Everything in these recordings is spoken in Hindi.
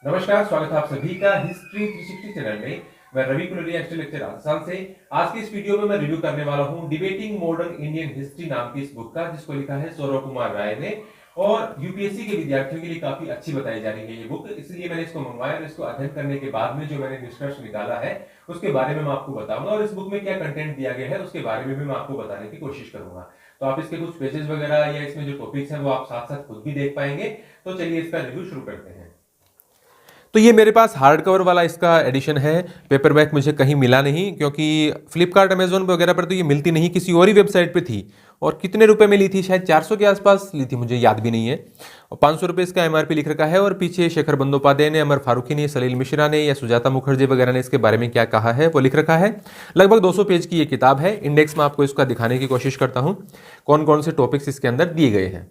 नमस्कार, स्वागत है आप सभी का हिस्ट्री 360 चैनल में। मैं रवि कुलरिया, हिस्ट्री लेक्चर राजस्थान से। आज की इस वीडियो में मैं रिव्यू करने वाला हूं डिबेटिंग मॉडर्न इंडियन हिस्ट्री नाम की इस बुक का, जिसको लिखा है सौरव कुमार राय ने। और यूपीएससी के विद्यार्थियों के लिए काफी अच्छी बताई जा रही है ये बुक, इसलिए मैंने इसको मंगवाया और इसको अध्ययन करने के बाद में जो मैंने निष्कर्ष निकाला है उसके बारे में मैं आपको बताऊंगा, और इस बुक में क्या कंटेंट दिया गया है उसके बारे में भी मैं आपको बताने की कोशिश करूंगा। तो आप इसके कुछ पेजेस वगैरह या इसमें जो टॉपिक्स हैं वो आप साथ साथ खुद भी देख पाएंगे। तो चलिए इसका रिव्यू शुरू करते हैं। तो ये मेरे पास हार्ड कवर वाला इसका एडिशन है। पेपरबैक मुझे कहीं मिला नहीं, क्योंकि फ्लिपकार्ट अमेजोन वगैरह पर तो ये मिलती नहीं, किसी और ही वेबसाइट पे थी। और कितने रुपए में ली थी, शायद 400 के आसपास ली थी, मुझे याद भी नहीं है। और 500 रुपये इसका एमआरपी लिख रखा है। और पीछे शेखर बंदोपाध्याय ने, अमर फारूकी ने, सलील मिश्रा ने या सुजाता मुखर्जी वगैरह ने इसके बारे में क्या कहा है वो लिख रखा है। लगभग 200 पेज की ये किताब है। इंडेक्स में आपको इसका दिखाने की कोशिश करता हूँ कौन कौन से टॉपिक्स इसके अंदर दिए गए हैं।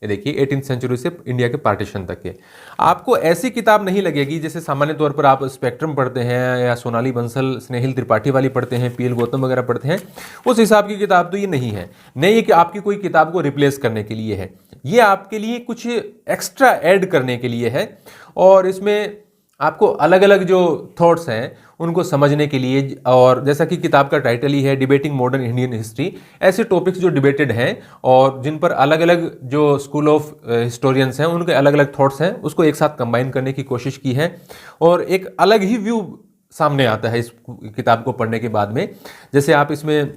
ये देखिए 18th सेंचुरी से इंडिया के पार्टीशन तक के। आपको ऐसी किताब नहीं लगेगी जैसे सामान्य तौर पर आप स्पेक्ट्रम पढ़ते हैं या सोनाली बंसल, स्नेहिल त्रिपाठी वाली पढ़ते हैं, पीएल गौतम वगैरह पढ़ते हैं। उस हिसाब की किताब तो ये नहीं है। नहीं है कि आपकी कोई किताब को रिप्लेस करने के लिए है, ये आपके लिए कुछ एक्स्ट्रा ऐड करने के लिए है। और इसमें आपको अलग अलग जो थॉट्स हैं उनको समझने के लिए, और जैसा कि किताब का टाइटल ही है डिबेटिंग मॉडर्न इंडियन हिस्ट्री, ऐसे टॉपिक्स जो डिबेटेड हैं और जिन पर अलग अलग जो स्कूल ऑफ हिस्टोरियंस हैं उनके अलग अलग थॉट्स हैं, उसको एक साथ कंबाइन करने की कोशिश की है। और एक अलग ही व्यू सामने आता है इस किताब को पढ़ने के बाद में। जैसे आप इसमें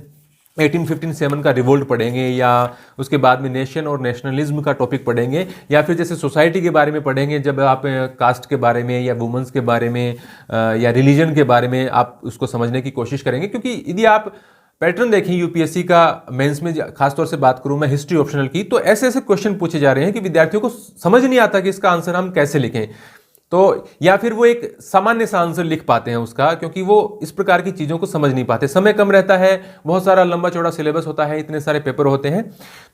1857 का रिवोल्ट पढ़ेंगे, या उसके बाद में नेशन और नेशनलिज्म का टॉपिक पढ़ेंगे, या फिर जैसे सोसाइटी के बारे में पढ़ेंगे, जब आप कास्ट के बारे में या वुमेंस के बारे में या रिलीजन के बारे में आप उसको समझने की कोशिश करेंगे। क्योंकि यदि आप पैटर्न देखें यूपीएससी का मेंस में, खासतौर से बात करूं मैं हिस्ट्री ऑप्शनल की, तो ऐसे ऐसे क्वेश्चन पूछे जा रहे हैं कि विद्यार्थियों को समझ नहीं आता कि इसका आंसर हम कैसे लिखें। तो या फिर वो एक सामान्य सा आंसर लिख पाते हैं उसका, क्योंकि वो इस प्रकार की चीज़ों को समझ नहीं पाते, समय कम रहता है, बहुत सारा लंबा चौड़ा सिलेबस होता है, इतने सारे पेपर होते हैं।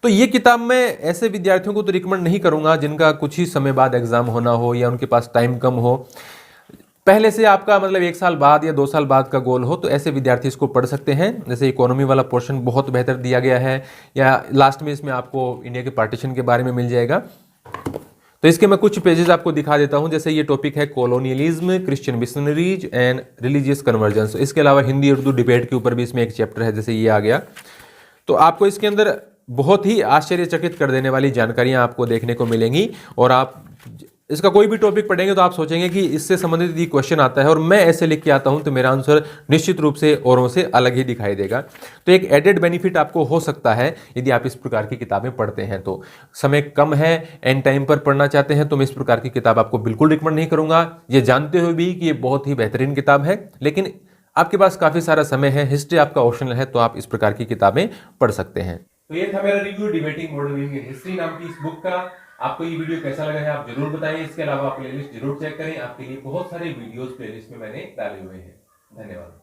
तो ये किताब मैं ऐसे विद्यार्थियों को तो रिकमेंड नहीं करूंगा जिनका कुछ ही समय बाद एग्जाम होना हो या उनके पास टाइम कम हो, पहले से आपका मतलब 1 साल बाद या 2 साल बाद का गोल हो, तो ऐसे विद्यार्थी इसको पढ़ सकते हैं। जैसे इकोनॉमी वाला पोर्शन बहुत बेहतर दिया गया है, या लास्ट में इसमें आपको इंडिया के पार्टीशन के बारे में मिल जाएगा। तो इसके मैं कुछ पेजेस आपको दिखा देता हूं। जैसे ये टॉपिक है colonialism, Christian missionaries and religious convergence. इसके अलावा हिंदी उर्दू डिबेट के ऊपर भी इसमें एक चैप्टर है, जैसे ये आ गया। तो आपको इसके अंदर बहुत ही आश्चर्यचकित कर देने वाली जानकारियां आपको देखने को मिलेंगी। और आप इसका कोई भी टॉपिक पढ़ेंगे तो आप सोचेंगे कि इससे संबंधित ये क्वेश्चन आता है और मैं ऐसे लिख के आता हूं, तो मेरा आंसर निश्चित रूप से औरों से अलग ही दिखाई देगा। तो एक एडेड बेनिफिट आपको हो सकता है यदि आप इस प्रकार की किताबें पढ़ते हैं। तो समय कम है, एंड टाइम पर पढ़ना चाहते हैं, तो मैं इस प्रकार की किताब आपको बिल्कुल रिकमेंड नहीं करूंगा, ये जानते हुए भी कि ये बहुत ही बेहतरीन किताब है। लेकिन आपके पास काफी सारा समय है, हिस्ट्री आपका ऑप्शनल है, तो आप इस प्रकार की किताबें पढ़ सकते हैं। तो ये था मेरा review debating modern Indian history नाम की इस बुक का। आपको ये वीडियो कैसा लगा है आप जरूर बताएं। इसके अलावा आप प्लेलिस्ट जरूर चेक करें, आपके लिए बहुत सारे वीडियोस प्लेलिस्ट में मैंने डाले हुए हैं। धन्यवाद।